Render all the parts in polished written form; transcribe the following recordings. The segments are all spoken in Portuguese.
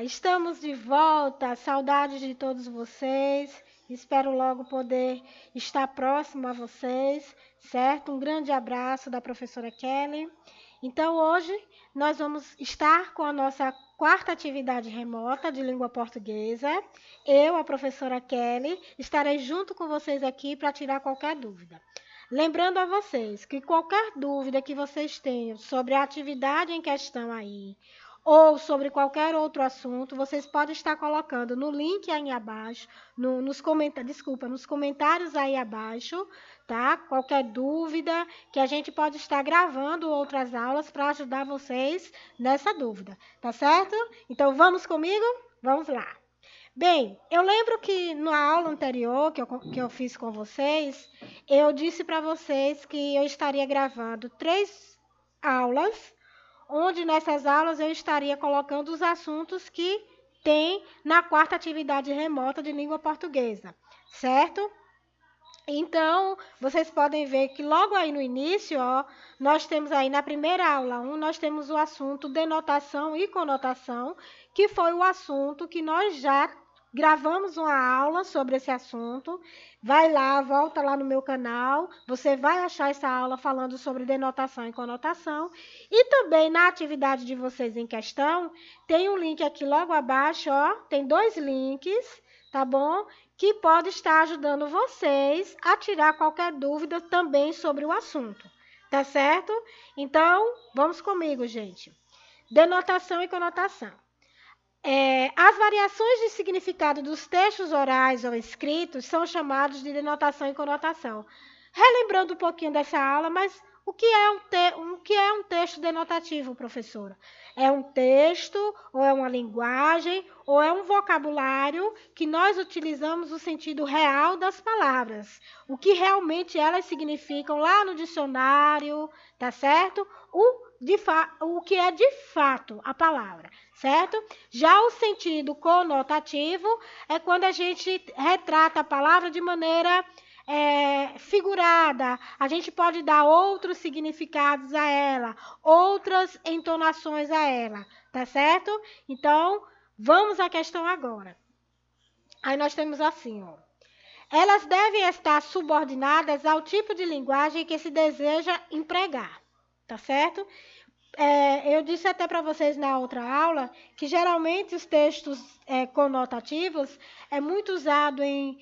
Estamos de volta, saudades de todos vocês. Espero logo poder estar próximo a vocês, certo? Um grande abraço da professora Kelly. Então, hoje nós vamos estar com a nossa quarta atividade remota de língua portuguesa. Eu, a professora Kelly, estarei junto com vocês aqui para tirar qualquer dúvida. Lembrando a vocês que qualquer dúvida que vocês tenham sobre a atividade em questão aí, ou sobre qualquer outro assunto, vocês podem estar colocando no link aí abaixo, nos comentários aí abaixo, tá? Qualquer dúvida, que a gente pode estar gravando outras aulas para ajudar vocês nessa dúvida, tá certo? Então, vamos comigo? Vamos lá. Bem, eu lembro que na aula anterior que eu fiz com vocês, eu disse para vocês que eu estaria gravando 3 aulas, onde nessas aulas eu estaria colocando os assuntos que tem na quarta atividade remota de língua portuguesa, certo? Então, vocês podem ver que logo aí no início, ó, nós temos aí na primeira aula 1, nós temos o assunto denotação e conotação, que foi o assunto que nós já gravamos uma aula sobre esse assunto. Vai lá, volta lá no meu canal, você vai achar essa aula falando sobre denotação e conotação. E também na atividade de vocês em questão, tem um link aqui logo abaixo, ó, tem 2 links, tá bom? Que pode estar ajudando vocês a tirar qualquer dúvida também sobre o assunto, tá certo? Então, vamos comigo, gente. Denotação e conotação. As variações de significado dos textos orais ou escritos são chamados de denotação e conotação. Relembrando um pouquinho dessa aula, mas o que é um texto denotativo, professora? É um texto, ou é uma linguagem, ou é um vocabulário que nós utilizamos no sentido real das palavras. O que realmente elas significam lá no dicionário, tá certo? O que é de fato a palavra, certo? Já o sentido conotativo é quando a gente retrata a palavra de maneira figurada. A gente pode dar outros significados a ela, outras entonações a ela, tá certo? Então, vamos à questão agora. Aí nós temos assim, ó. Elas devem estar subordinadas ao tipo de linguagem que se deseja empregar, tá certo? Eu disse até para vocês na outra aula que geralmente os textos conotativos é muito usado em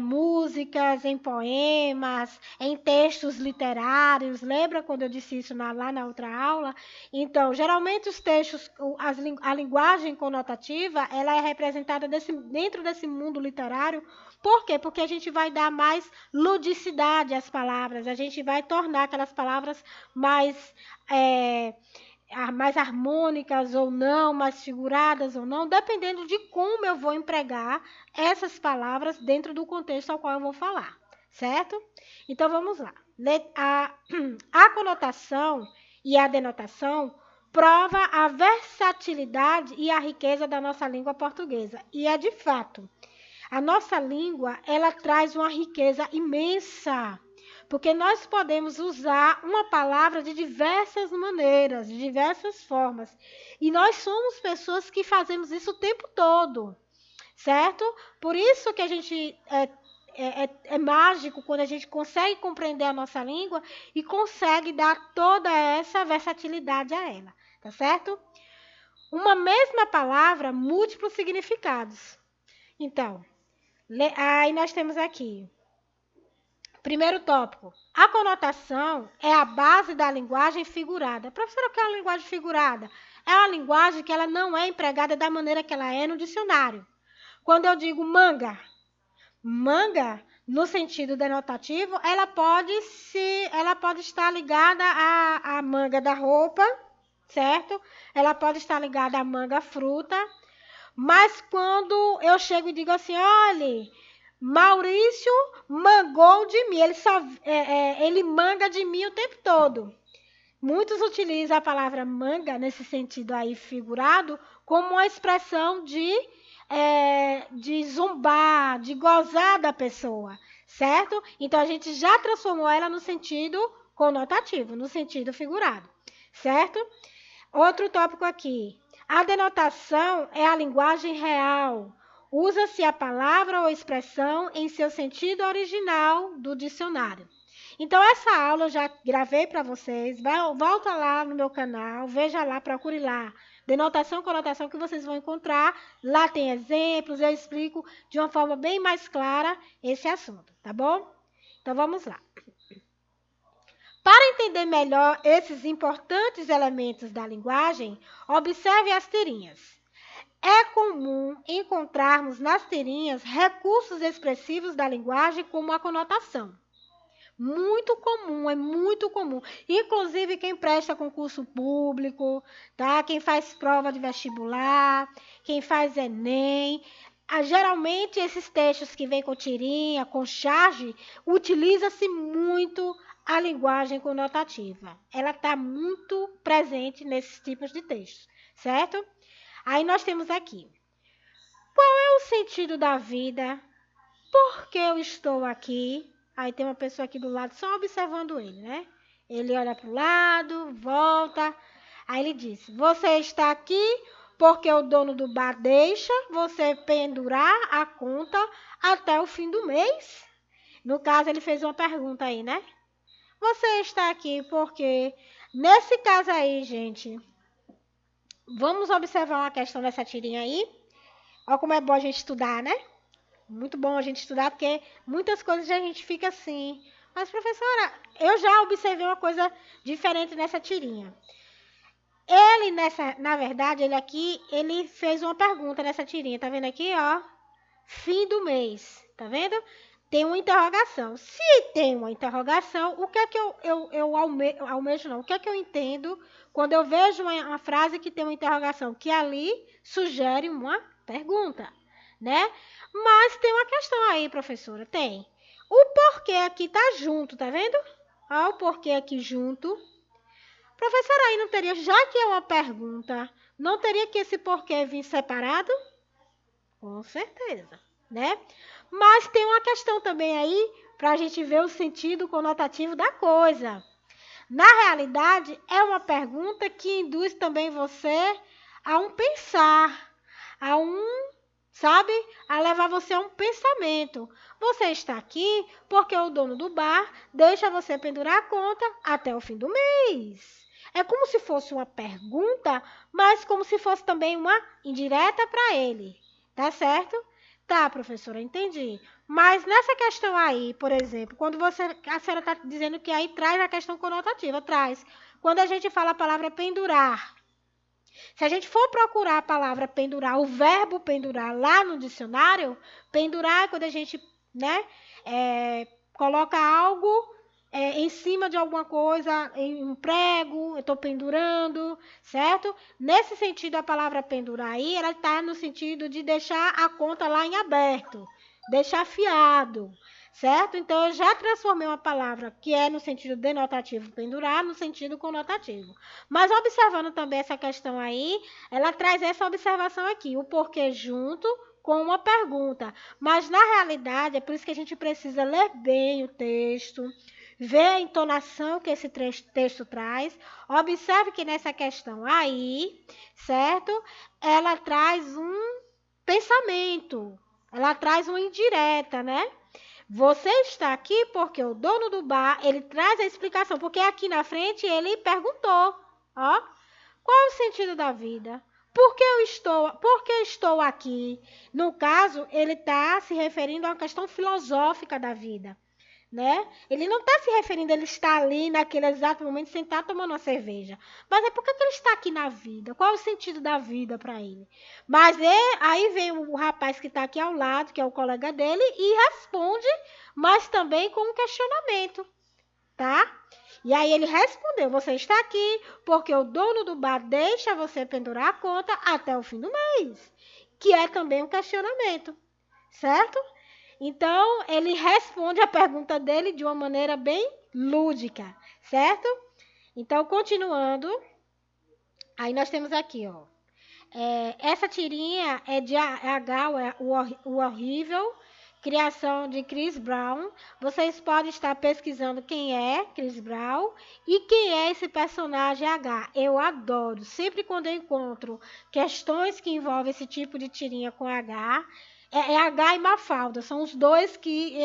músicas, em poemas, em textos literários. Lembra quando eu disse isso lá na outra aula? Então, geralmente os textos, a linguagem conotativa, ela é representada dentro desse mundo literário. Por quê? Porque a gente vai dar mais ludicidade às palavras, a gente vai tornar aquelas palavras mais harmônicas ou não, mais figuradas ou não, dependendo de como eu vou empregar essas palavras dentro do contexto ao qual eu vou falar, certo? Então, vamos lá. A conotação e a denotação prova a versatilidade e a riqueza da nossa língua portuguesa. E é de fato. A nossa língua, ela traz uma riqueza imensa, porque nós podemos usar uma palavra de diversas maneiras, de diversas formas. E nós somos pessoas que fazemos isso o tempo todo, certo? Por isso que a gente é mágico quando a gente consegue compreender a nossa língua e consegue dar toda essa versatilidade a ela, tá certo? Uma mesma palavra, múltiplos significados. Então, aí nós temos aqui. Primeiro tópico. A conotação é a base da linguagem figurada. Professora, o que é uma linguagem figurada? É uma linguagem que ela não é empregada da maneira que ela é no dicionário. Quando eu digo manga, no sentido denotativo, ela pode estar ligada à manga da roupa, certo? Ela pode estar ligada à manga fruta. Mas quando eu chego e digo assim, olha, Maurício mangou de mim, ele manga de mim o tempo todo. Muitos utilizam a palavra manga, nesse sentido aí figurado, como uma expressão de zombar, de gozar da pessoa, certo? Então, a gente já transformou ela no sentido conotativo, no sentido figurado, certo? Outro tópico aqui. A denotação é a linguagem real. Usa-se a palavra ou expressão em seu sentido original do dicionário. Então, essa aula eu já gravei para vocês. Volta lá no meu canal, veja lá, procure lá. Denotação, conotação, que vocês vão encontrar. Lá tem exemplos, eu explico de uma forma bem mais clara esse assunto, tá bom? Então, vamos lá. Para entender melhor esses importantes elementos da linguagem, observe as tirinhas. É comum encontrarmos nas tirinhas recursos expressivos da linguagem como a conotação. Muito comum, é muito comum. Inclusive quem presta concurso público, tá? Quem faz prova de vestibular, quem faz Enem. Geralmente esses textos que vêm com tirinha, com charge, utiliza-se muito a linguagem conotativa. Ela está muito presente nesses tipos de textos, certo? Aí nós temos aqui. Qual é o sentido da vida? Por que eu estou aqui? Aí tem uma pessoa aqui do lado só observando ele, né? Ele olha para o lado, volta. Aí ele diz: Você está aqui porque o dono do bar deixa você pendurar a conta até o fim do mês? No caso, ele fez uma pergunta aí, né? Você está aqui porque, nesse caso aí, gente, vamos observar uma questão dessa tirinha aí. Olha como é bom a gente estudar, né? Muito bom a gente estudar, porque muitas coisas a gente fica assim. Mas, professora, eu já observei uma coisa diferente nessa tirinha. Na verdade, ele fez uma pergunta nessa tirinha. Tá vendo aqui, ó? Fim do mês. Tá vendo? Tem uma interrogação. Se tem uma interrogação, o que é que eu almejo, não? O que é que eu entendo quando eu vejo uma frase que tem uma interrogação? Que ali sugere uma pergunta, né? Mas tem uma questão aí, professora. Tem. O porquê aqui tá junto, tá vendo? Ó, o porquê aqui junto. Professora, aí não teria, já que é uma pergunta, não teria que esse porquê vir separado? Com certeza, né? Mas tem uma questão também aí para a gente ver o sentido conotativo da coisa. Na realidade, é uma pergunta que induz também você a um pensar, a um, sabe, a levar você a um pensamento. Você está aqui porque o dono do bar deixa você pendurar a conta até o fim do mês. É como se fosse uma pergunta, mas como se fosse também uma indireta para ele. Tá certo? Tá, professora, entendi. Mas nessa questão aí, por exemplo, quando a senhora está dizendo que aí traz a questão conotativa, traz. Quando a gente fala a palavra pendurar, se a gente for procurar a palavra pendurar, o verbo pendurar lá no dicionário, pendurar é quando a gente, né, coloca algo em cima de alguma coisa, em um prego, eu estou pendurando, certo? Nesse sentido, a palavra pendurar aí, ela está no sentido de deixar a conta lá em aberto, deixar fiado, certo? Então, eu já transformei uma palavra que é no sentido denotativo pendurar, no sentido conotativo. Mas observando também essa questão aí, ela traz essa observação aqui, o porquê junto com uma pergunta. Mas, na realidade, é por isso que a gente precisa ler bem o texto, ver a entonação que esse texto traz. Observe que nessa questão aí, certo? Ela traz um pensamento, ela traz uma indireta, né? Você está aqui porque o dono do bar, ele traz a explicação, porque aqui na frente ele perguntou, ó, qual é o sentido da vida? Por que eu estou aqui? No caso, ele está se referindo a uma questão filosófica da vida, né? Ele não está se referindo, ele está ali naquele exato momento sentado tomando uma cerveja. Mas é porque que ele está aqui na vida? Qual é o sentido da vida para ele? Mas aí vem o rapaz que está aqui ao lado, que é o colega dele, e responde, mas também com um questionamento, tá? E aí ele respondeu, você está aqui porque o dono do bar deixa você pendurar a conta até o fim do mês, que é também um questionamento, certo? Então, ele responde a pergunta dele de uma maneira bem lúdica, certo? Então, continuando, aí nós temos aqui, ó. Essa tirinha é de H, o horrível, criação de Chris Brown. Vocês podem estar pesquisando quem é Chris Brown e quem é esse personagem H. Eu adoro. Sempre quando eu encontro questões que envolvem esse tipo de tirinha com H, é H e Mafalda. São os dois que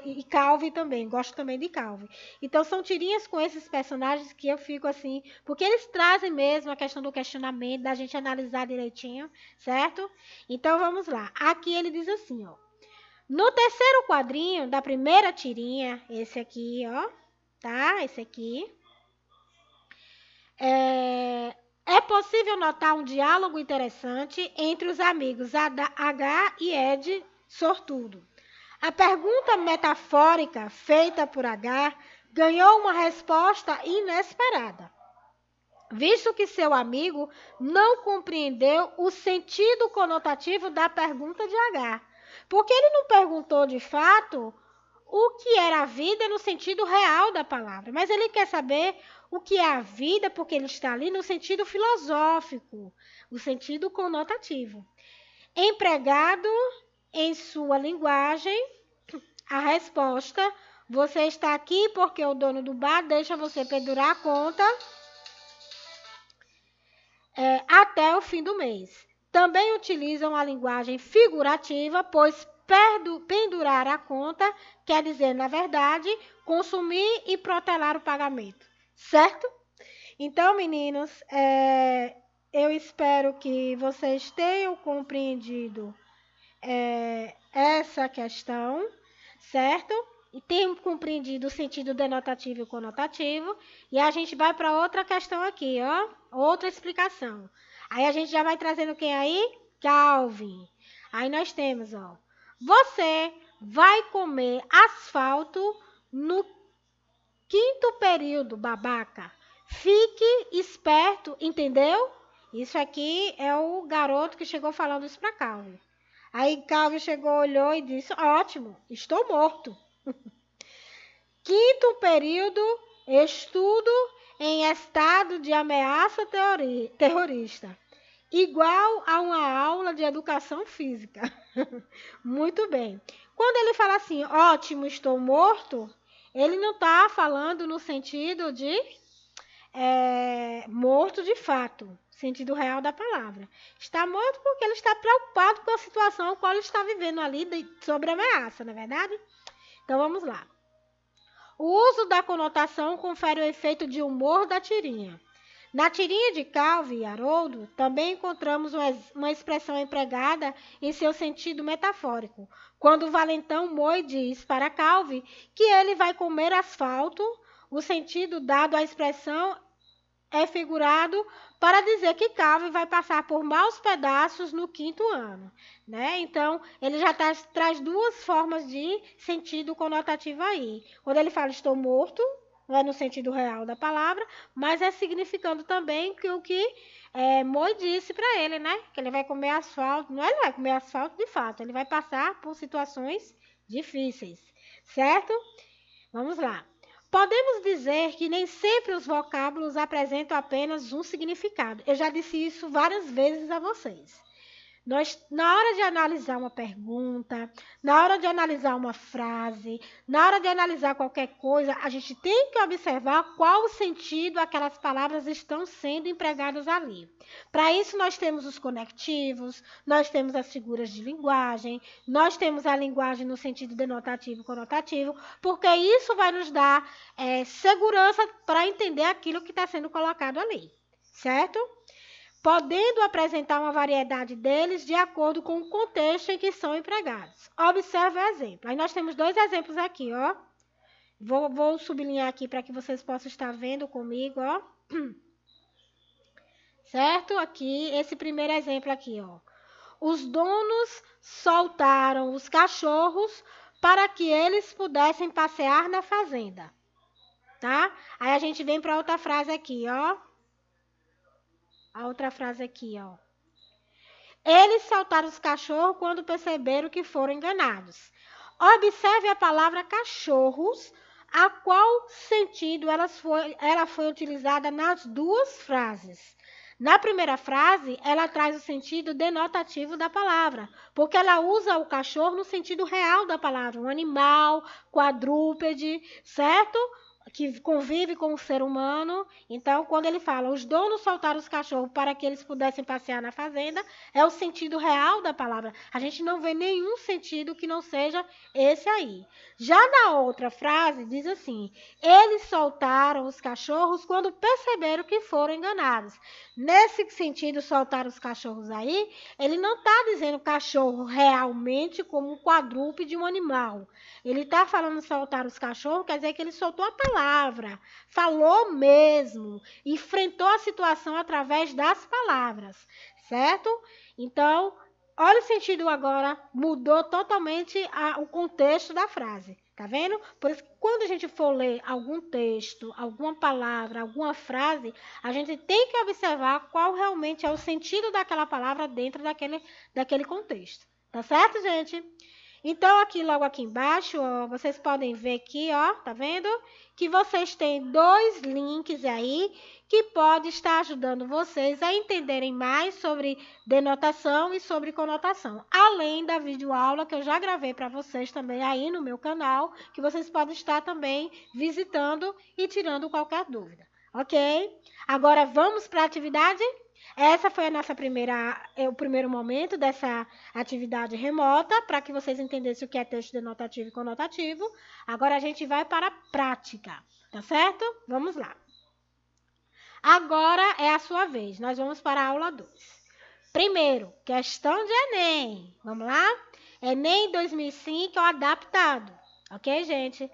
e Calvin também. Gosto também de Calvin. Então são tirinhas com esses personagens que eu fico assim, porque eles trazem mesmo a questão do questionamento, da gente analisar direitinho, certo? Então vamos lá. Aqui ele diz assim, ó. No terceiro quadrinho da primeira tirinha, esse aqui, ó, tá? Esse aqui. É possível notar um diálogo interessante entre os amigos H e Ed Sortudo. A pergunta metafórica feita por H ganhou uma resposta inesperada, visto que seu amigo não compreendeu o sentido conotativo da pergunta de H. Porque ele não perguntou de fato o que era a vida no sentido real da palavra, mas ele quer saber o que é a vida porque ele está ali no sentido filosófico, o sentido conotativo. Empregado em sua linguagem, a resposta: você está aqui porque o dono do bar deixa você pendurar a conta até o fim do mês. Também utilizam a linguagem figurativa, pois pendurar a conta quer dizer, na verdade, consumir e protelar o pagamento. Certo? Então, meninos, eu espero que vocês tenham compreendido essa questão, certo? E tenham compreendido o sentido denotativo e conotativo. E a gente vai para outra questão aqui, ó. Outra explicação. Aí a gente já vai trazendo quem aí? Calvin. Aí nós temos, ó. Você vai comer asfalto no quinto período, babaca. Fique esperto, entendeu? Isso aqui é o garoto que chegou falando isso para Calvin. Aí Calvin chegou, olhou e disse: ótimo, estou morto. Quinto período, estudo em estado de ameaça terrorista. Igual a uma aula de educação física. Muito bem. Quando ele fala assim, ótimo, estou morto, ele não está falando no sentido de morto de fato, sentido real da palavra. Está morto porque ele está preocupado com a situação a qual ele está vivendo ali sobre ameaça, não é verdade? Então vamos lá. O uso da conotação confere o efeito de humor da tirinha. Na tirinha de Calvin e Haroldo, também encontramos uma expressão empregada em seu sentido metafórico, quando o valentão Moi diz para Calvin que ele vai comer asfalto. O sentido dado à expressão é figurado para dizer que Calvin vai passar por maus pedaços no quinto ano, né? Então, ele já traz duas formas de sentido conotativo aí. Quando ele fala estou morto, não é no sentido real da palavra, mas é significando também que o que Moi disse para ele, né? Que ele vai comer asfalto. Não, ele vai comer asfalto de fato, ele vai passar por situações difíceis, certo? Vamos lá. Podemos dizer que nem sempre os vocábulos apresentam apenas um significado. Eu já disse isso várias vezes a vocês. Na hora de analisar uma pergunta, na hora de analisar uma frase, na hora de analisar qualquer coisa, a gente tem que observar qual o sentido aquelas palavras estão sendo empregadas ali. Para isso, nós temos os conectivos, nós temos as figuras de linguagem, nós temos a linguagem no sentido denotativo e conotativo, porque isso vai nos dar segurança para entender aquilo que está sendo colocado ali, certo? Podendo apresentar uma variedade deles de acordo com o contexto em que são empregados. Observe o exemplo. Aí nós temos dois exemplos aqui, ó. Vou sublinhar aqui para que vocês possam estar vendo comigo, ó. Certo? Aqui, esse primeiro exemplo aqui, ó. Os donos soltaram os cachorros para que eles pudessem passear na fazenda. Tá? Aí a gente vem para outra frase aqui, ó. A outra frase aqui, ó. Eles soltaram os cachorros quando perceberam que foram enganados. Observe a palavra cachorros, a qual sentido ela foi utilizada nas duas frases. Na primeira frase, ela traz o sentido denotativo da palavra, porque ela usa o cachorro no sentido real da palavra, um animal, quadrúpede, certo? Que convive com o ser humano. Então, quando ele fala, os donos soltaram os cachorros para que eles pudessem passear na fazenda, é o sentido real da palavra. A gente não vê nenhum sentido que não seja esse aí. Já na outra frase, diz assim, eles soltaram os cachorros quando perceberam que foram enganados. Nesse sentido, soltar os cachorros aí, ele não está dizendo cachorro realmente como um quadrúpede de um animal. Ele está falando soltar os cachorros, quer dizer que ele soltou a palavra, falou mesmo, enfrentou a situação através das palavras, certo? Então, olha o sentido agora, mudou totalmente o contexto da frase. Tá vendo? Por isso que quando a gente for ler algum texto, alguma palavra, alguma frase, a gente tem que observar qual realmente é o sentido daquela palavra dentro daquele contexto. Tá certo, gente? Então, aqui logo aqui embaixo, ó, vocês podem ver aqui, ó, tá vendo? Que vocês têm 2 links aí que pode estar ajudando vocês a entenderem mais sobre denotação e sobre conotação. Além da videoaula que eu já gravei para vocês também aí no meu canal, que vocês podem estar também visitando e tirando qualquer dúvida, ok? Agora vamos para a atividade? Essa foi a nossa o primeiro momento dessa atividade remota, para que vocês entendessem o que é texto denotativo e conotativo. Agora a gente vai para a prática, tá certo? Vamos lá. Agora é a sua vez, nós vamos para a aula 2. Primeiro, questão de Enem. Vamos lá? Enem 2005 é o adaptado, ok, gente?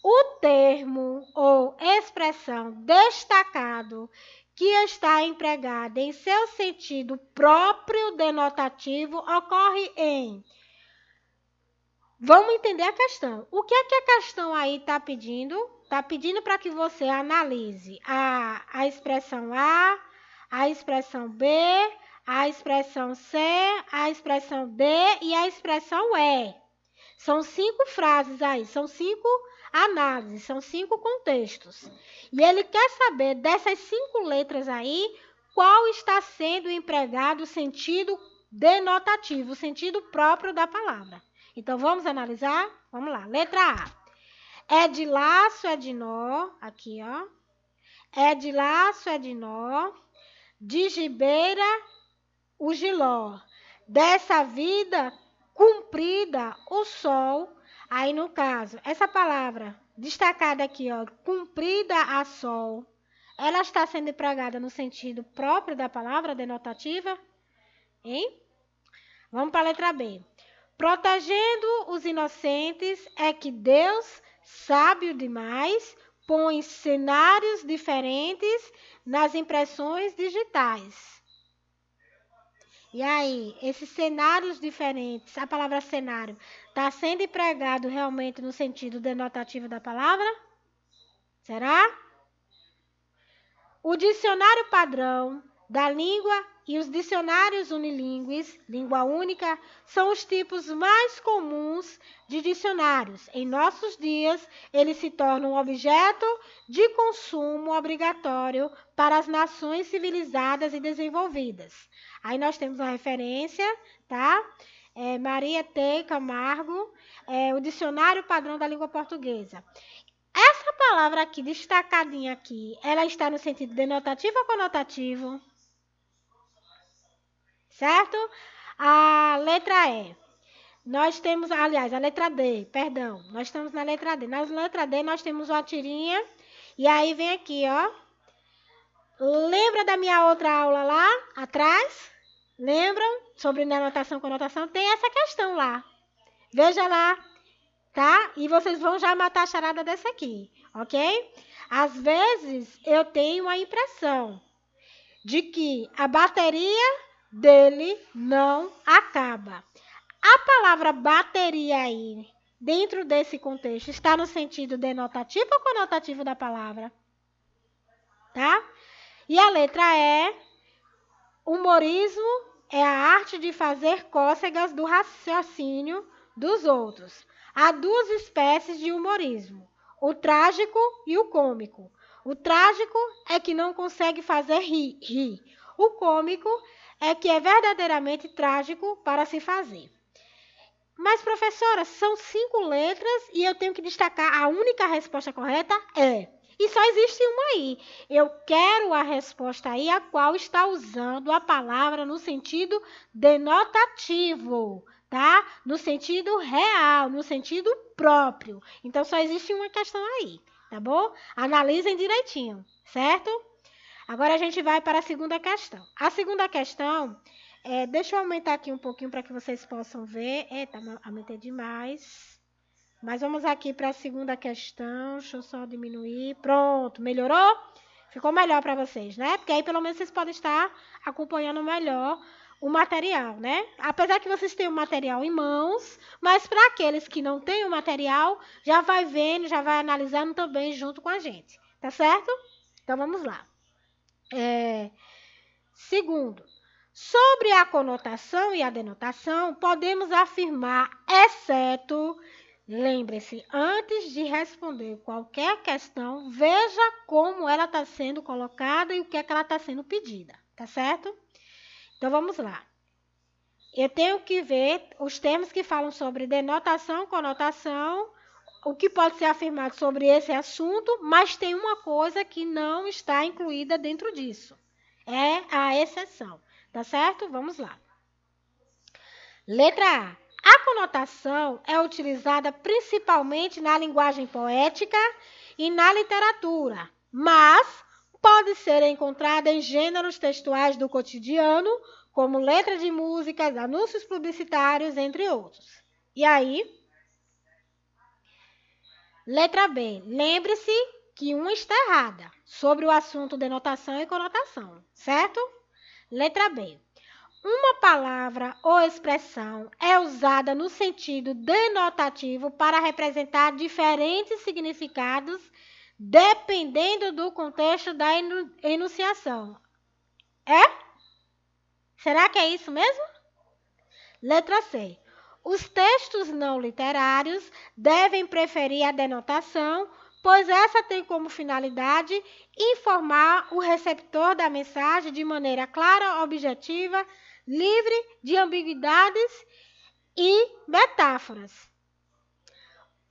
O termo ou expressão destacado que está empregada em seu sentido próprio denotativo ocorre em... Vamos entender a questão. O que é que a questão aí está pedindo? Está pedindo para que você analise a expressão a expressão B, a expressão C, a expressão D e a expressão E. São 5 frases aí, são 5 análises, são 5 contextos. E ele quer saber dessas 5 letras aí, qual está sendo empregado o sentido denotativo, o sentido próprio da palavra. Então, vamos analisar? Vamos lá. Letra A. É de laço, é de nó. Aqui, ó. É de laço, é de nó. De gibeira, o giló. Dessa vida cumprida, o sol. Aí, no caso, essa palavra destacada aqui, ó, cumprida a sol, ela está sendo empregada no sentido próprio da palavra denotativa? Hein? Vamos para a letra B. Protegendo os inocentes é que Deus, sábio demais, põe cenários diferentes nas impressões digitais. E aí, esses cenários diferentes, a palavra cenário, está sendo empregado realmente no sentido denotativo da palavra? Será? O dicionário padrão da língua e os dicionários unilíngues, língua única, são os tipos mais comuns de dicionários. Em nossos dias, eles se tornam um objeto de consumo obrigatório para as nações civilizadas e desenvolvidas. Aí nós temos a referência, tá? Maria T. Camargo, o Dicionário Padrão da Língua Portuguesa. Essa palavra aqui, destacadinha aqui, ela está no sentido denotativo ou conotativo? Certo? A letra E. Nós temos, aliás, a letra D, perdão. Nós estamos na letra D. Na letra D nós temos uma tirinha. E aí vem aqui, ó. Lembra da minha outra aula lá atrás? Lembram? Sobre denotação e conotação? Tem essa questão lá. Veja lá. Tá? E vocês vão já matar a charada dessa aqui, ok? Às vezes, eu tenho a impressão de que a bateria dele não acaba. A palavra bateria aí, dentro desse contexto, está no sentido denotativo ou conotativo da palavra? Tá? E a letra E, humorismo é a arte de fazer cócegas do raciocínio dos outros. Há 2 espécies de humorismo, o trágico e o cômico. O trágico é que não consegue fazer rir. O cômico é que é verdadeiramente trágico para se fazer. Mas, professora, são 5 letras e eu tenho que destacar a única resposta correta? É. E só existe uma aí. Eu quero a resposta aí, a qual está usando a palavra no sentido denotativo, tá? No sentido real, no sentido próprio. Então, só existe uma questão aí, tá bom? Analisem direitinho, certo? Agora a gente vai para a segunda questão. A segunda questão, deixa eu aumentar aqui um pouquinho para que vocês possam ver. Eita, aumentei demais. Mas vamos aqui para a segunda questão. Deixa eu só diminuir. Pronto, melhorou? Ficou melhor para vocês, né? Porque aí pelo menos vocês podem estar acompanhando melhor o material, né? Apesar que vocês têm o material em mãos, mas para aqueles que não têm o material, já vai vendo, já vai analisando também junto com a gente, tá certo? Então vamos lá. Segundo, sobre a conotação e a denotação, podemos afirmar, exceto, lembre-se, antes de responder qualquer questão, veja como ela está sendo colocada e o que é que ela está sendo pedida, tá certo? Então vamos lá. Eu tenho que ver os termos que falam sobre denotação, conotação, o que pode ser afirmado sobre esse assunto, mas tem uma coisa que não está incluída dentro disso. É a exceção, tá certo? Vamos lá. Letra A. A conotação é utilizada principalmente na linguagem poética e na literatura, mas pode ser encontrada em gêneros textuais do cotidiano, como letra de músicas, anúncios publicitários, entre outros. E aí? Letra B. Lembre-se que uma está errada sobre o assunto denotação e conotação, certo? Letra B. Uma palavra ou expressão é usada no sentido denotativo para representar diferentes significados dependendo do contexto da enunciação. É? Será que é isso mesmo? Letra C. Os textos não literários devem preferir a denotação, pois essa tem como finalidade informar o receptor da mensagem de maneira clara, objetiva, livre de ambiguidades e metáforas.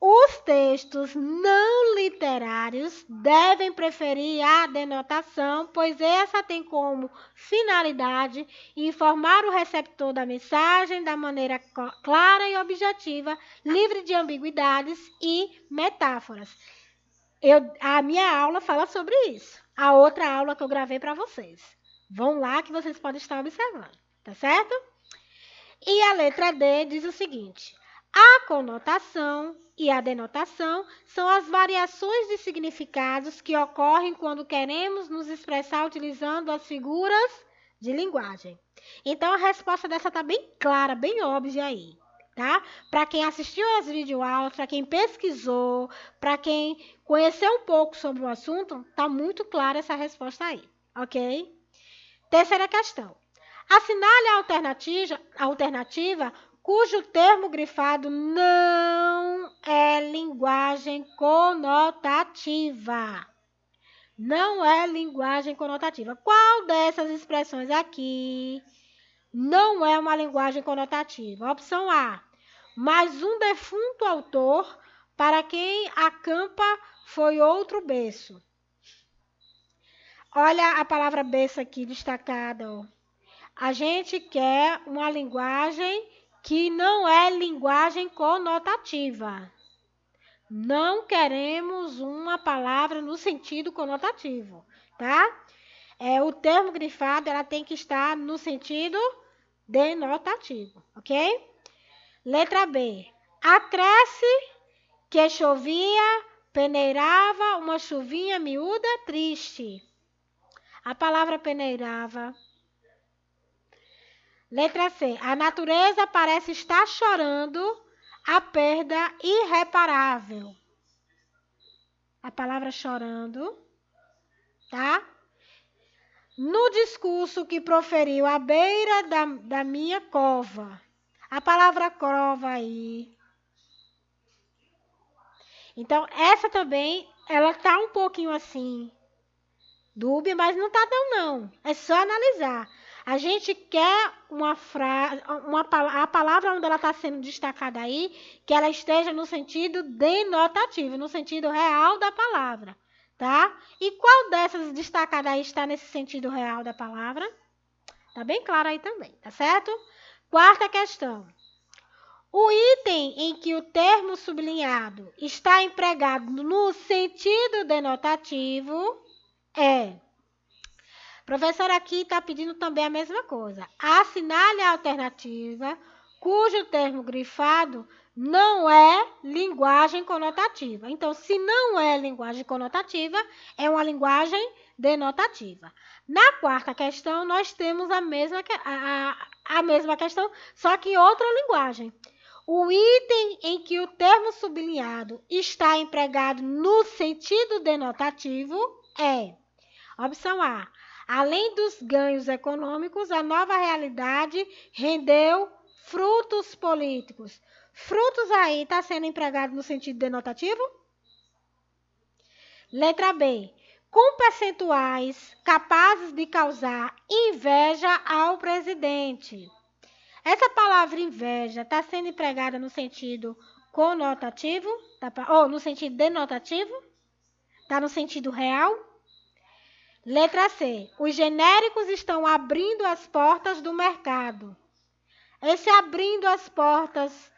Os textos não literários devem preferir a denotação, pois essa tem como finalidade informar o receptor da mensagem da maneira clara e objetiva, livre de ambiguidades e metáforas. A minha aula fala sobre isso. A outra aula que eu gravei para vocês. Vão lá que vocês podem estar observando, tá certo? E a letra D diz o seguinte: a conotação e a denotação são as variações de significados que ocorrem quando queremos nos expressar utilizando as figuras de linguagem. Então, a resposta dessa está bem clara, bem óbvia aí, tá? Para quem assistiu as videoaulas, para quem pesquisou, para quem conheceu um pouco sobre o assunto, está muito clara essa resposta aí, ok? Terceira questão. Assinale a alternativa cujo termo grifado não é linguagem conotativa. Não é linguagem conotativa. Qual dessas expressões aqui não é uma linguagem conotativa? Opção A. Mas um defunto autor para quem a campa foi outro berço. Olha a palavra berço aqui destacada, ó. A gente quer uma linguagem que não é linguagem conotativa. Não queremos uma palavra no sentido conotativo, tá? O termo grifado, ela tem que estar no sentido denotativo, ok? Letra B. Acresce que chovia, peneirava, uma chuvinha miúda triste. A palavra peneirava. Letra C. A natureza parece estar chorando a perda irreparável. A palavra chorando, tá? No discurso que proferiu à beira da minha cova. A palavra cova aí. Então, essa também, ela tá um pouquinho assim, Dúbia, mas não tá tão não. É só analisar. A gente quer uma frase, a palavra onde ela está sendo destacada aí, que ela esteja no sentido denotativo, no sentido real da palavra, tá? E qual dessas destacadas aí está nesse sentido real da palavra? Tá bem claro aí também, tá certo? Quarta questão. O item em que o termo sublinhado está empregado no sentido denotativo é... Professora aqui está pedindo também a mesma coisa. Assinale a alternativa cujo termo grifado não é linguagem conotativa. Então, se não é linguagem conotativa, é uma linguagem denotativa. Na quarta questão, nós temos a mesma questão, só que em outra linguagem. O item em que o termo sublinhado está empregado no sentido denotativo é... Opção A. Além dos ganhos econômicos, a nova realidade rendeu frutos políticos. Frutos aí está sendo empregado no sentido denotativo? Letra B. Com percentuais capazes de causar inveja ao presidente. Essa palavra inveja está sendo empregada no sentido conotativo? Ou no sentido denotativo? Está no sentido real? Letra C. Os genéricos estão abrindo as portas do mercado. Esse abrindo as portas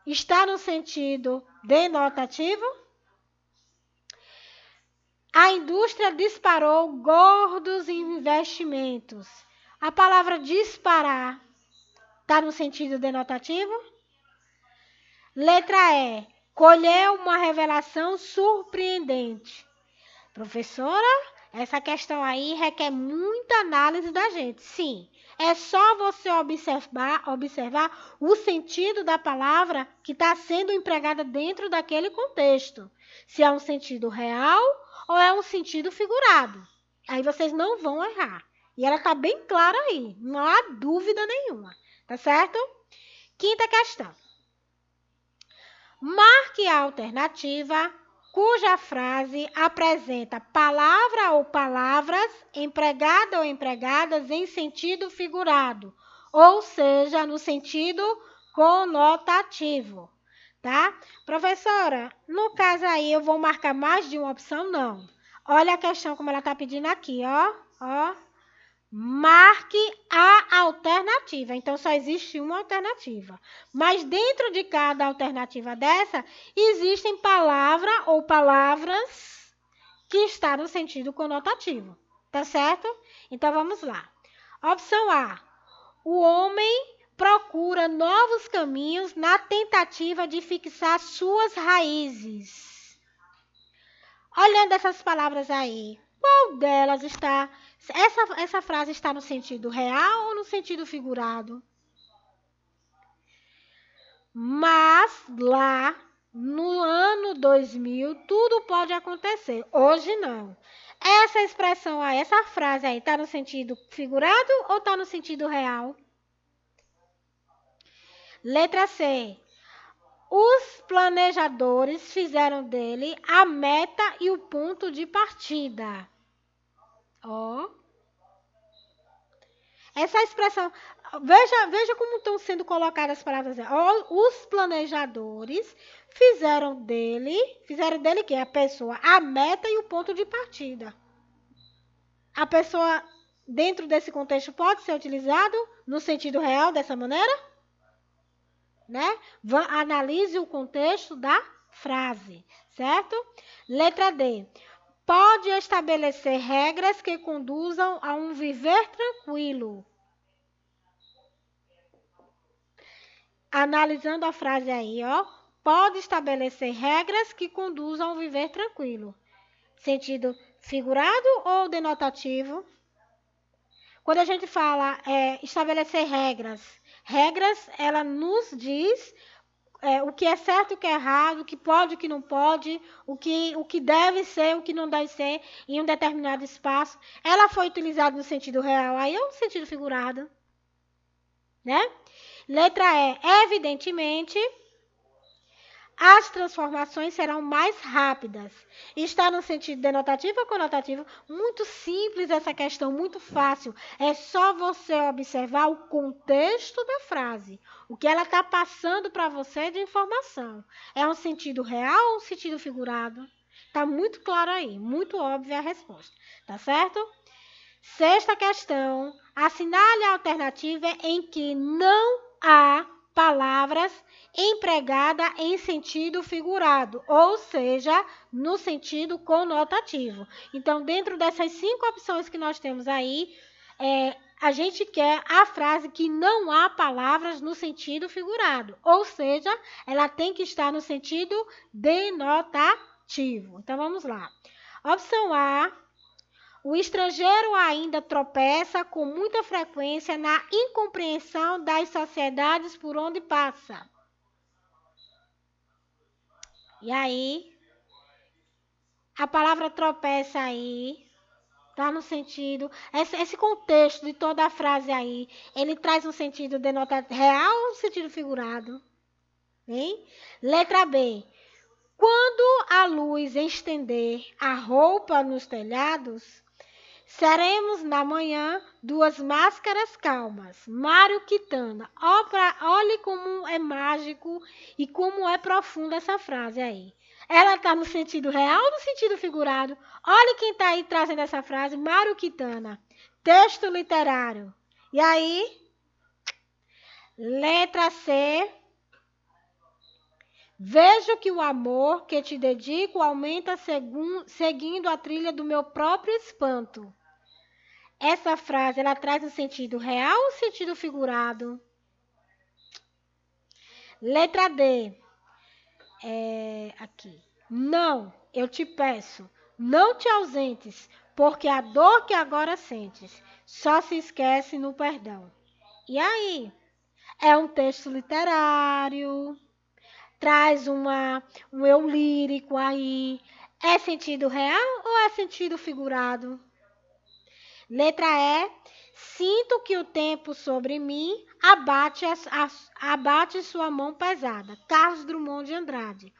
está no sentido denotativo? A indústria disparou gordos investimentos. A palavra disparar está no sentido denotativo? Letra E. Colheu uma revelação surpreendente. Professora, essa questão aí requer muita análise da gente. Sim, é só você observar o sentido da palavra que está sendo empregada dentro daquele contexto. Se é um sentido real ou é um sentido figurado. Aí vocês não vão errar. E ela está bem clara aí, não há dúvida nenhuma. Tá certo? Quinta questão. Marque a alternativa cuja frase apresenta palavra ou palavras, empregada ou empregadas em sentido figurado, ou seja, no sentido conotativo, tá? Professora, no caso aí eu vou marcar mais de uma opção? Não. Olha a questão como ela está pedindo aqui, ó. Marque a alternativa. Então, só existe uma alternativa. Mas dentro de cada alternativa dessa, existem palavra ou palavras que estão no sentido conotativo. Tá certo? Então, vamos lá. Opção A. O homem procura novos caminhos na tentativa de fixar suas raízes. Olhando essas palavras aí, qual delas está... Essa frase está no sentido real ou no sentido figurado? Mas lá no ano 2000 tudo pode acontecer. Hoje não. Essa expressão aí, essa frase aí, está no sentido figurado ou está no sentido real? Letra C. Os planejadores fizeram dele a meta e o ponto de partida. Ó. Essa expressão, veja como estão sendo colocadas as palavras. Os planejadores fizeram dele que é a pessoa, a meta e o ponto de partida. A pessoa, dentro desse contexto, pode ser utilizado no sentido real dessa maneira? Né? Analise o contexto da frase, certo? Letra D. Pode estabelecer regras que conduzam a um viver tranquilo. Analisando a frase aí, ó. Pode estabelecer regras que conduzam a um viver tranquilo. Sentido figurado ou denotativo? Quando a gente fala estabelecer regras, ela nos diz o que é certo e o que é errado, o que pode e o que não pode, o que deve ser, o que não deve ser em um determinado espaço. Ela foi utilizada no sentido real aí ou no sentido figurado? Né? Letra E. Evidentemente, as transformações serão mais rápidas. Está no sentido denotativo ou conotativo? Muito simples essa questão, muito fácil. É só você observar o contexto da frase, o que ela está passando para você de informação. É um sentido real ou um sentido figurado? Está muito claro aí, muito óbvia a resposta, tá certo? Sexta questão, assinale a alternativa em que não há palavras empregadas em sentido figurado, ou seja, no sentido conotativo. Então, dentro dessas 5 opções que nós temos aí, a gente quer a frase que não há palavras no sentido figurado, ou seja, ela tem que estar no sentido denotativo. Então, vamos lá. Opção A. O estrangeiro ainda tropeça com muita frequência na incompreensão das sociedades por onde passa. E aí, a palavra tropeça aí, tá no sentido. Esse contexto de toda a frase aí, ele traz um sentido denotado real ou um sentido figurado? Hein? Letra B. Quando a luz estender a roupa nos telhados, seremos na manhã 2 máscaras calmas. Mário Quintana. Olhe como é mágico e como é profunda essa frase aí. Ela está no sentido real ou no sentido figurado? Olhe quem está aí trazendo essa frase, Mário Quintana. Texto literário. E aí? Letra C. Vejo que o amor que te dedico aumenta seguindo a trilha do meu próprio espanto. Essa frase, ela traz um sentido real ou sentido figurado? Letra D. Aqui. Não, eu te peço, não te ausentes, porque a dor que agora sentes só se esquece no perdão. E aí? É um texto literário, traz um eu lírico aí. É sentido real ou é sentido figurado? Letra E. Sinto que o tempo sobre mim abate sua mão pesada. Carlos Drummond de Andrade.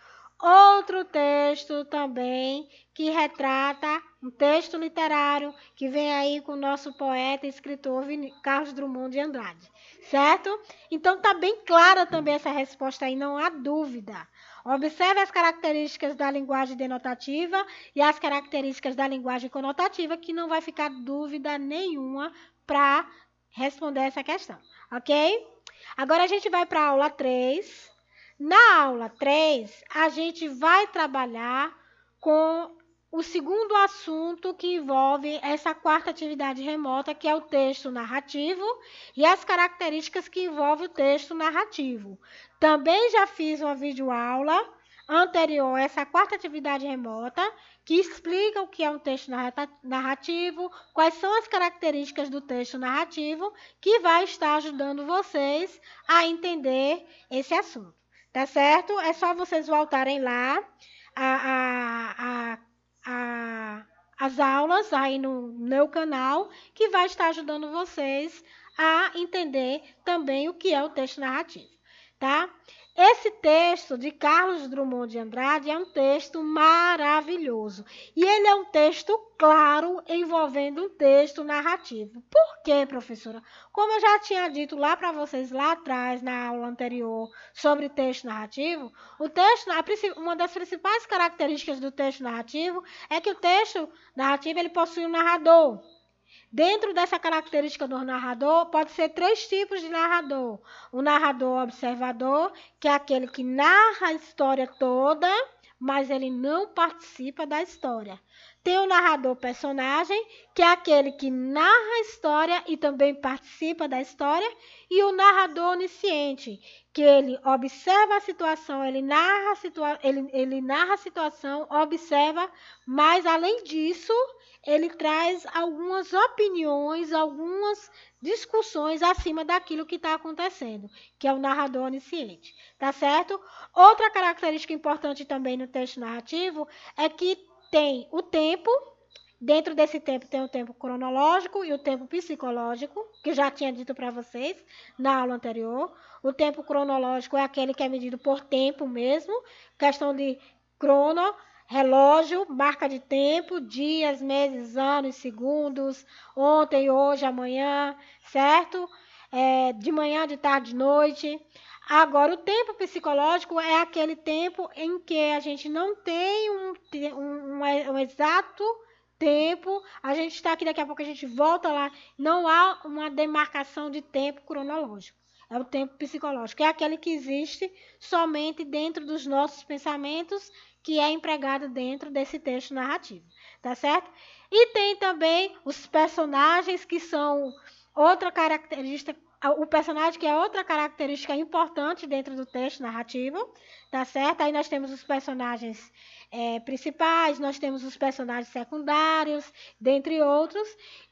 Outro texto também que retrata um texto literário que vem aí com o nosso poeta e escritor Carlos Drummond de Andrade. Certo? Então está bem clara também essa resposta aí, não há dúvida. Observe as características da linguagem denotativa e as características da linguagem conotativa, que não vai ficar dúvida nenhuma para responder essa questão, ok? Agora a gente vai para a aula 3. Na aula 3, a gente vai trabalhar com o segundo assunto que envolve essa quarta atividade remota, que é o texto narrativo e as características que envolvem o texto narrativo. Também já fiz uma videoaula anterior a essa quarta atividade remota, que explica o que é um texto narrativo, quais são as características do texto narrativo, que vai estar ajudando vocês a entender esse assunto. Tá certo? É só vocês voltarem lá as aulas aí no meu canal, que vai estar ajudando vocês a entender também o que é o texto narrativo, tá? Esse texto de Carlos Drummond de Andrade é um texto maravilhoso. E ele é um texto claro, envolvendo um texto narrativo. Por quê, professora? Como eu já tinha dito lá para vocês lá atrás, na aula anterior, sobre texto narrativo, uma das principais características do texto narrativo é que o texto narrativo ele possui um narrador. Dentro dessa característica do narrador, pode ser 3 tipos de narrador. O narrador observador, que é aquele que narra a história toda, mas ele não participa da história. Tem o narrador personagem, que é aquele que narra a história e também participa da história. E o narrador onisciente, que ele observa a situação, ele narra a situação, observa, mas além disso, ele traz algumas opiniões, algumas discussões acima daquilo que está acontecendo, que é o narrador onisciente, tá certo? Outra característica importante também no texto narrativo é que tem o tempo, Dentro desse tempo tem o tempo cronológico e o tempo psicológico, que eu já tinha dito para vocês na aula anterior. O tempo cronológico é aquele que é medido por tempo mesmo, questão de crono, relógio, marca de tempo, dias, meses, anos, segundos, ontem, hoje, amanhã, certo? De manhã, de tarde, de noite. Agora, o tempo psicológico é aquele tempo em que a gente não tem um exato tempo, a gente está aqui, daqui a pouco a gente volta lá, não há uma demarcação de tempo cronológico. É o tempo psicológico, é aquele que existe somente dentro dos nossos pensamentos, que é empregado dentro desse texto narrativo, tá certo? E tem também os personagens que são outra característica, o personagem que é outra característica importante dentro do texto narrativo, tá certo? Aí nós temos os personagens principais, nós temos os personagens secundários, dentre outros,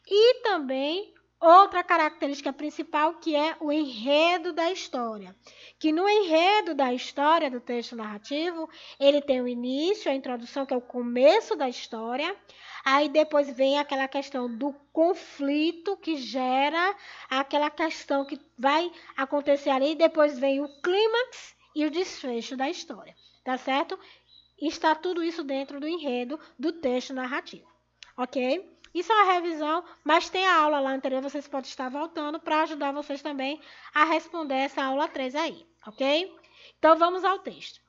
e também outra característica principal que é o enredo da história. Que no enredo da história do texto narrativo, ele tem o início, a introdução, que é o começo da história, aí depois vem aquela questão do conflito que gera aquela questão que vai acontecer ali, depois vem o clímax e o desfecho da história, tá certo? Está tudo isso dentro do enredo do texto narrativo, ok? Isso é uma revisão, mas tem a aula lá anterior, vocês podem estar voltando para ajudar vocês também a responder essa aula 3 aí, ok? Então vamos ao texto.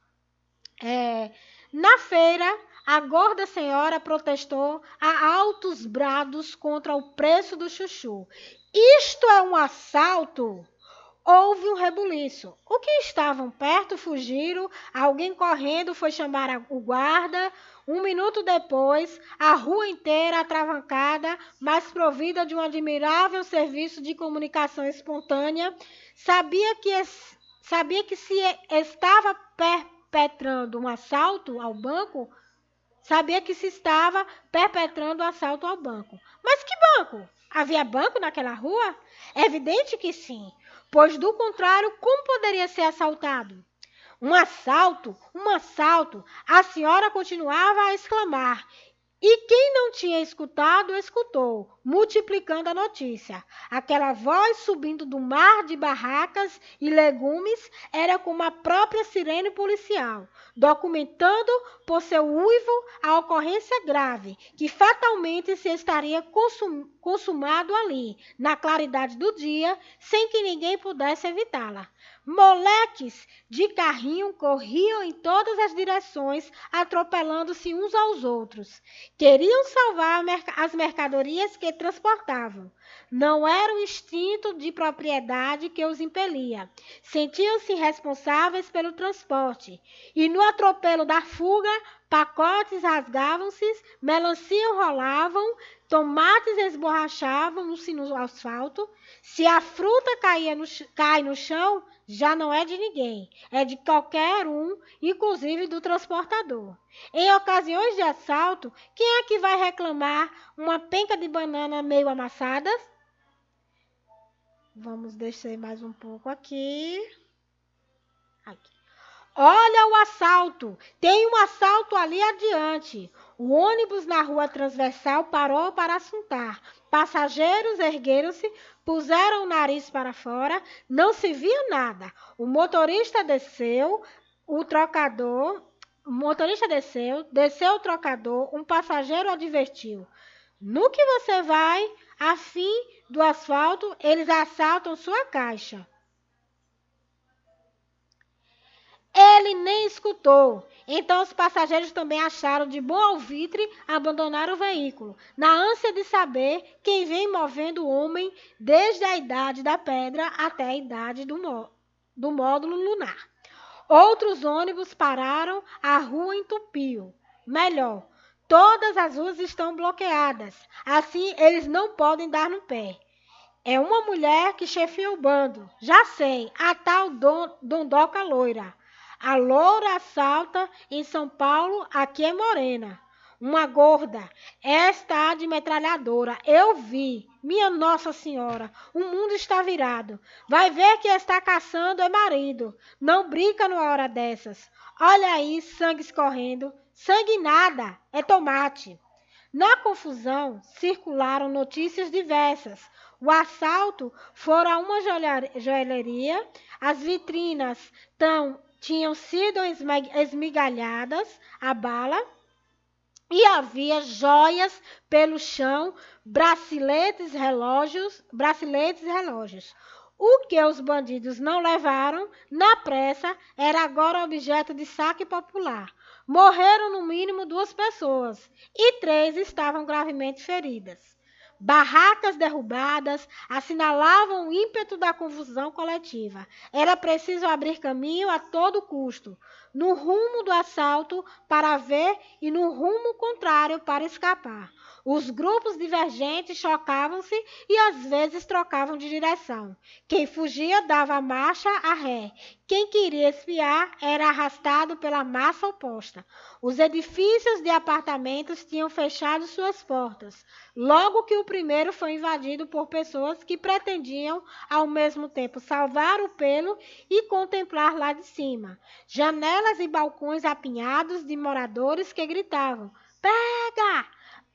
Na feira, a gorda senhora protestou a altos brados contra o preço do chuchu. Isto é um assalto? Houve um rebuliço. Os que estavam perto fugiram, alguém correndo foi chamar o guarda. Um minuto depois, a rua inteira atravancada, mas provida de um admirável serviço de comunicação espontânea, sabia que se estava perpetrando um assalto ao banco, sabia que se estava perpetrando um assalto ao banco. Mas que banco? Havia banco naquela rua? É evidente que sim, pois do contrário, como poderia ser assaltado? Um assalto, um assalto, a senhora continuava a exclamar. E quem não tinha escutado, escutou, multiplicando a notícia. Aquela voz subindo do mar de barracas e legumes era como a própria sirene policial, documentando por seu uivo a ocorrência grave, que fatalmente se estaria consumado ali, na claridade do dia, sem que ninguém pudesse evitá-la. Moleques de carrinho corriam em todas as direções, atropelando-se uns aos outros. Queriam salvar as mercadorias que transportavam. Não era o instinto de propriedade que os impelia. Sentiam-se responsáveis pelo transporte. E no atropelo da fuga, pacotes rasgavam-se, melancia rolavam, tomates esborrachavam no asfalto. Se a fruta cai no chão, já não é de ninguém, é de qualquer um, inclusive do transportador. Em ocasiões de assalto, quem é que vai reclamar uma penca de banana meio amassada? Vamos descer mais um pouco aqui. Olha o assalto! Tem um assalto ali adiante. O ônibus na rua transversal parou para assuntar. Passageiros ergueram-se, puseram o nariz para fora, não se via nada. O motorista desceu o desceu o trocador, um passageiro advertiu. No que você vai, a fim do asfalto, eles assaltam sua caixa. Ele nem escutou. Então os passageiros também acharam de bom alvitre abandonar o veículo, na ânsia de saber quem vem movendo o homem desde a idade da pedra até a idade do módulo lunar. Outros ônibus pararam, a rua entupiu. Melhor, todas as ruas estão bloqueadas, assim eles não podem dar no pé. É uma mulher que chefia o bando. Já sei, a tal Dondoca loira. A loura assalta em São Paulo, aqui é morena. Uma gorda. Esta de metralhadora. Eu vi. Minha Nossa Senhora, o mundo está virado. Vai ver que está caçando é marido. Não brinca numa hora dessas. Olha aí, sangue escorrendo. Sangue nada, é tomate. Na confusão, circularam notícias diversas. O assalto fora a uma joalheria, as vitrinas tinham sido esmigalhadas a bala e havia joias pelo chão, braceletes e relógios. O que os bandidos não levaram, na pressa, era agora objeto de saque popular. Morreram no mínimo 2 pessoas e 3 estavam gravemente feridas. Barracas derrubadas assinalavam o ímpeto da confusão coletiva. Era preciso abrir caminho a todo custo, no rumo do assalto para ver e no rumo contrário para escapar. Os grupos divergentes chocavam-se e às vezes trocavam de direção. Quem fugia dava marcha a ré. Quem queria espiar era arrastado pela massa oposta. Os edifícios de apartamentos tinham fechado suas portas, logo que o primeiro foi invadido por pessoas que pretendiam, ao mesmo tempo, salvar o pelo e contemplar lá de cima. Janelas e balcões apinhados de moradores que gritavam: Pega!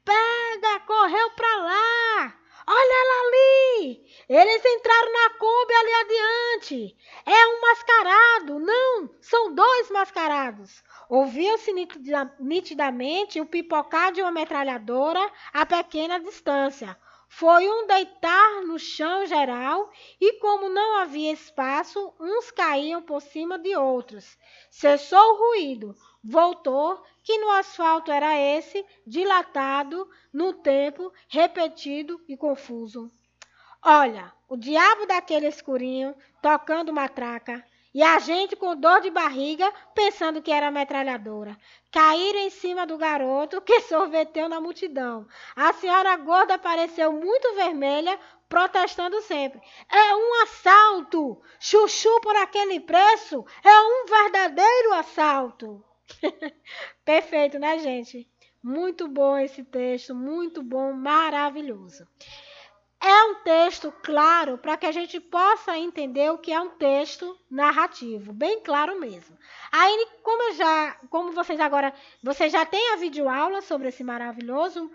Pega! Correu pra lá! Olha ela ali! Eles entraram na Kombi ali adiante! É um mascarado! Não! São 2 mascarados! Ouvia-se nitidamente o pipocar de uma metralhadora a pequena distância. Foi um deitar no chão geral e, como não havia espaço, uns caíam por cima de outros. Cessou o ruído. Voltou, que no asfalto era esse, dilatado, no tempo, repetido e confuso. Olha, o diabo daquele escurinho, tocando matraca, e a gente com dor de barriga, pensando que era metralhadora. Caíram em cima do garoto, que sorveteu na multidão. A senhora gorda pareceu muito vermelha, protestando sempre. É um assalto! Chuchu por aquele preço é um verdadeiro assalto! Perfeito, né, gente? Muito bom esse texto, muito bom, maravilhoso. É um texto claro para que a gente possa entender o que é um texto narrativo, bem claro mesmo. Aí, como vocês já têm a videoaula sobre esse maravilhoso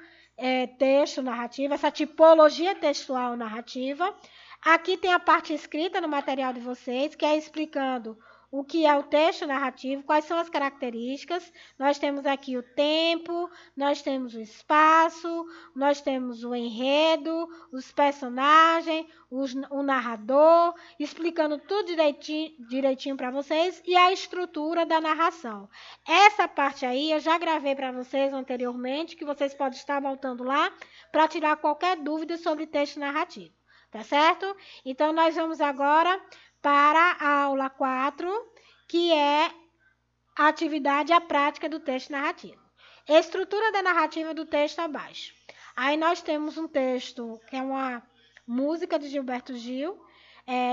texto narrativo, essa tipologia textual narrativa. Aqui tem a parte escrita no material de vocês, que é explicando o que é o texto narrativo, quais são as características. Nós temos aqui o tempo, nós temos o espaço, nós temos o enredo, os personagens, o narrador, explicando tudo direitinho para vocês e a estrutura da narração. Essa parte aí eu já gravei para vocês anteriormente, que vocês podem estar voltando lá para tirar qualquer dúvida sobre texto narrativo. Tá certo? Então, nós vamos agora para a aula 4, que é a atividade e a prática do texto narrativo. Estrutura da narrativa do texto abaixo. Aí nós temos um texto que é uma música de Gilberto Gil,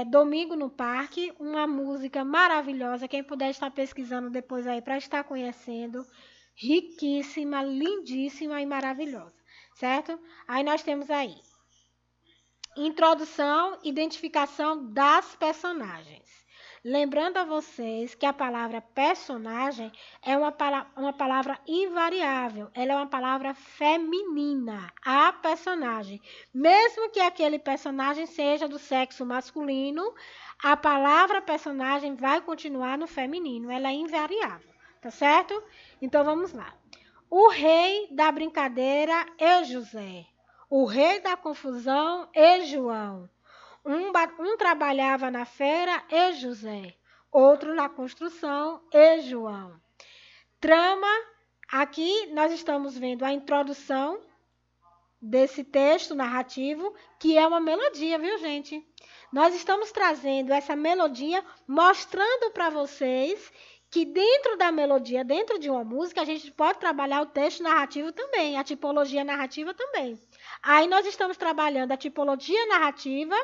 Domingo no Parque, uma música maravilhosa, quem puder estar pesquisando depois aí para estar conhecendo, riquíssima, lindíssima e maravilhosa, certo? Aí nós temos aí introdução, identificação das personagens. Lembrando a vocês que a palavra personagem é uma palavra invariável, ela é uma palavra feminina, a personagem. Mesmo que aquele personagem seja do sexo masculino, a palavra personagem vai continuar no feminino, ela é invariável, tá certo? Então vamos lá. O rei da brincadeira é José. O rei da confusão é João. Um trabalhava na feira e José. Outro na construção e João. Trama, aqui nós estamos vendo a introdução desse texto narrativo, que é uma melodia, viu, gente? Nós estamos trazendo essa melodia, mostrando para vocês que dentro da melodia, dentro de uma música, a gente pode trabalhar o texto narrativo também, a tipologia narrativa também. Aí nós estamos trabalhando a tipologia narrativa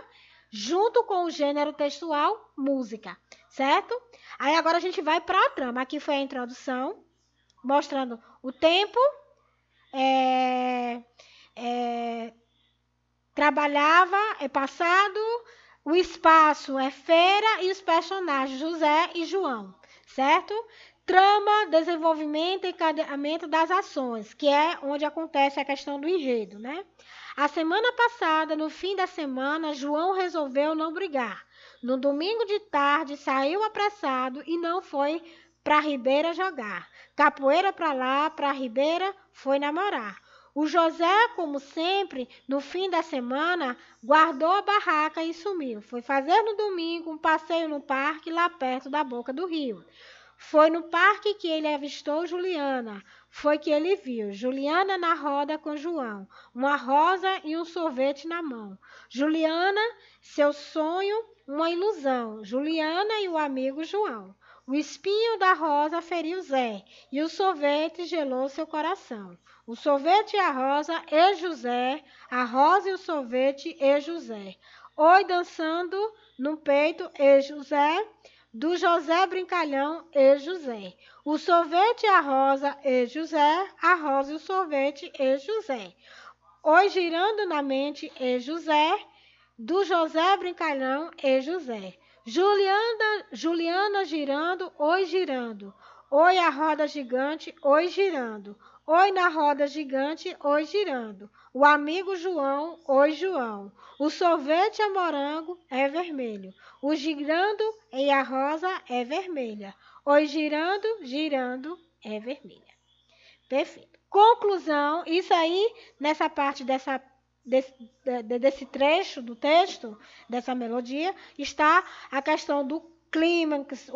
junto com o gênero textual, música, certo? Aí agora a gente vai para a trama. Aqui foi a introdução, mostrando o tempo, trabalhava, é passado, o espaço é feira e os personagens, José e João, certo? Trama, desenvolvimento e encadeamento das ações, que é onde acontece a questão do enredo, né? A semana passada, no fim da semana, João resolveu não brigar. No domingo de tarde, saiu apressado e não foi para a Ribeira jogar. Capoeira para lá, para a Ribeira, foi namorar. O José, como sempre, no fim da semana, guardou a barraca e sumiu. Foi fazer no domingo um passeio no parque lá perto da boca do rio. Foi no parque que ele avistou Juliana. Foi que ele viu Juliana na roda com João, uma rosa e um sorvete na mão. Juliana, seu sonho, uma ilusão. Juliana e o amigo João. O espinho da rosa feriu Zé, e o sorvete gelou seu coração. O sorvete e a rosa e José, a rosa e o sorvete e José. Oi dançando no peito e José, do José Brincalhão e José. O sorvete e a rosa e José, a rosa e o sorvete e José. Oi girando na mente e José, do José Brincalhão e José. Juliana girando, oi girando. Oi a roda gigante, oi girando. Oi na roda gigante, oi girando. O amigo João, oi João. O sorvete a morango é vermelho. O girando e a rosa é vermelha. Oi girando, girando é vermelha. Perfeito. Conclusão, isso aí, nessa parte desse trecho do texto, dessa melodia, está a questão do clímax,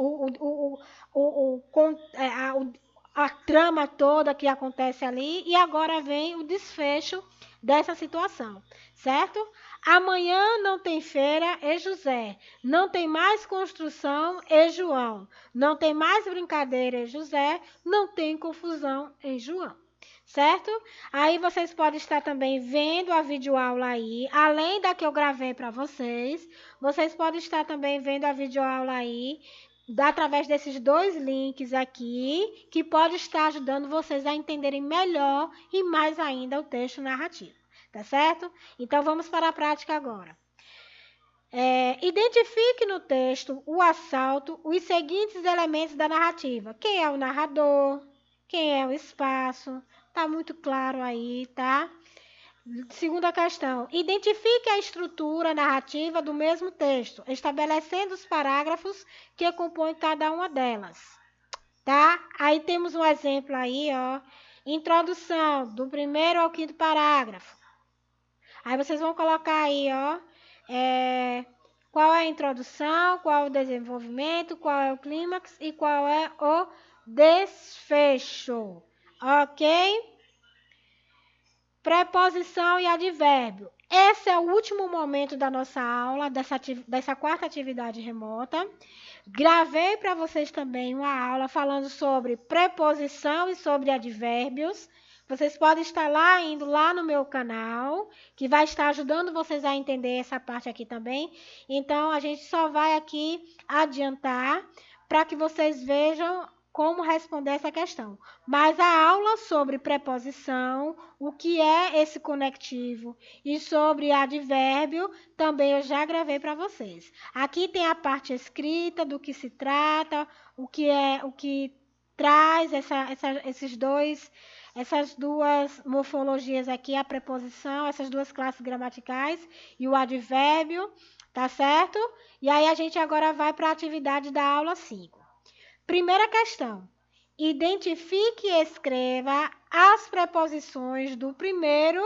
a trama toda que acontece ali, e agora vem o desfecho dessa situação, certo? Amanhã não tem feira, e José. Não tem mais construção, e João. Não tem mais brincadeira, e José. Não tem confusão, em João. Certo? Aí vocês podem estar também vendo a videoaula aí, além da que eu gravei para vocês. Vocês podem estar também vendo a videoaula aí, através desses dois links aqui, que pode estar ajudando vocês a entenderem melhor e mais ainda o texto narrativo. Tá certo? Então vamos para a prática agora. Identifique no texto o assalto os seguintes elementos da narrativa. Quem é o narrador? Quem é o espaço? Tá muito claro aí, tá? Segunda questão. Identifique a estrutura narrativa do mesmo texto, estabelecendo os parágrafos que compõem cada uma delas. Tá? Aí temos um exemplo aí, ó. Introdução, do primeiro ao quinto parágrafo. Aí vocês vão colocar aí, ó, qual é a introdução, qual é o desenvolvimento, qual é o clímax e qual é o desfecho, ok? Preposição e advérbio. Esse é o último momento da nossa aula, dessa quarta atividade remota. Gravei para vocês também uma aula falando sobre preposição e sobre advérbios. Vocês podem estar lá, indo lá no meu canal, que vai estar ajudando vocês a entender essa parte aqui também. Então, a gente só vai aqui adiantar para que vocês vejam como responder essa questão. Mas a aula sobre preposição, o que é esse conectivo e sobre advérbio, também eu já gravei para vocês. Aqui tem a parte escrita do que se trata, o que traz essas duas morfologias aqui, a preposição, essas duas classes gramaticais e o advérbio, tá certo? E aí a gente agora vai para a atividade da aula 5. Primeira questão. Identifique e escreva as preposições do primeiro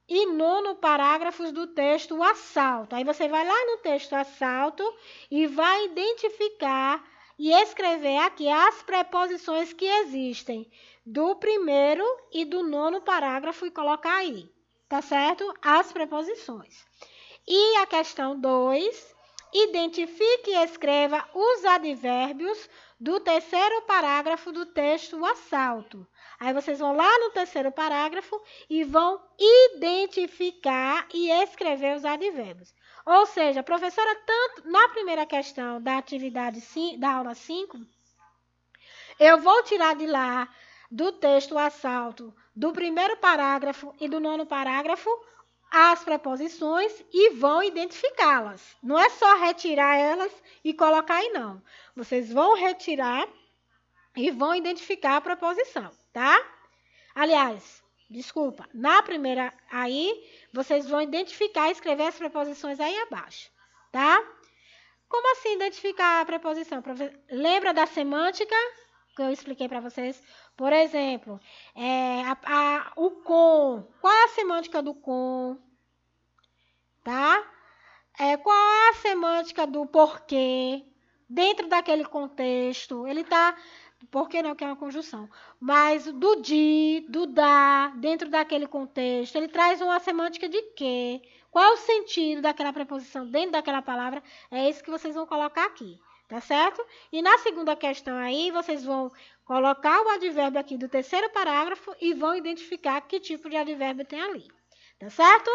e nono parágrafos do texto assalto. Aí você vai lá no texto assalto e vai identificar e escrever aqui as preposições que existem do primeiro e do nono parágrafo e colocar aí, tá certo? As preposições. E a questão 2, identifique e escreva os advérbios do terceiro parágrafo do texto o assalto. Aí vocês vão lá no terceiro parágrafo e vão identificar e escrever os advérbios. Ou seja, professora, tanto na primeira questão da atividade da aula 5, eu vou tirar de lá do texto o assalto do primeiro parágrafo e do nono parágrafo as preposições e vão identificá-las. Não é só retirar elas e colocar aí, não. Vocês vão retirar e vão identificar a preposição, tá? Aliás, desculpa, na primeira aí, vocês vão identificar e escrever as preposições aí abaixo, tá? Como assim identificar a preposição? Lembra da semântica que eu expliquei para vocês? Por exemplo, o com. Qual é a semântica do com? Tá? Qual é a semântica do porquê? Dentro daquele contexto, ele tá. Porquê não, que é uma conjunção. Mas do de, do da, dentro daquele contexto, ele traz uma semântica de quê? Qual é o sentido daquela preposição dentro daquela palavra? É isso que vocês vão colocar aqui, tá certo? E na segunda questão aí, vocês vão colocar o advérbio aqui do terceiro parágrafo e vão identificar que tipo de advérbio tem ali. Tá certo?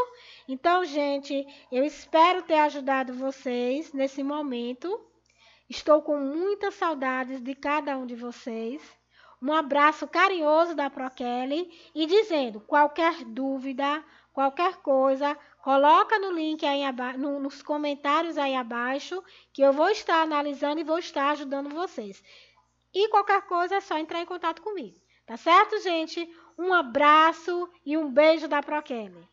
Então, gente, eu espero ter ajudado vocês nesse momento. Estou com muitas saudades de cada um de vocês. Um abraço carinhoso da Prokelly e dizendo, qualquer dúvida, qualquer coisa, coloca no link aí nos comentários aí abaixo, que eu vou estar analisando e vou estar ajudando vocês. E qualquer coisa é só entrar em contato comigo. Tá certo, gente? Um abraço e um beijo da Prokelly.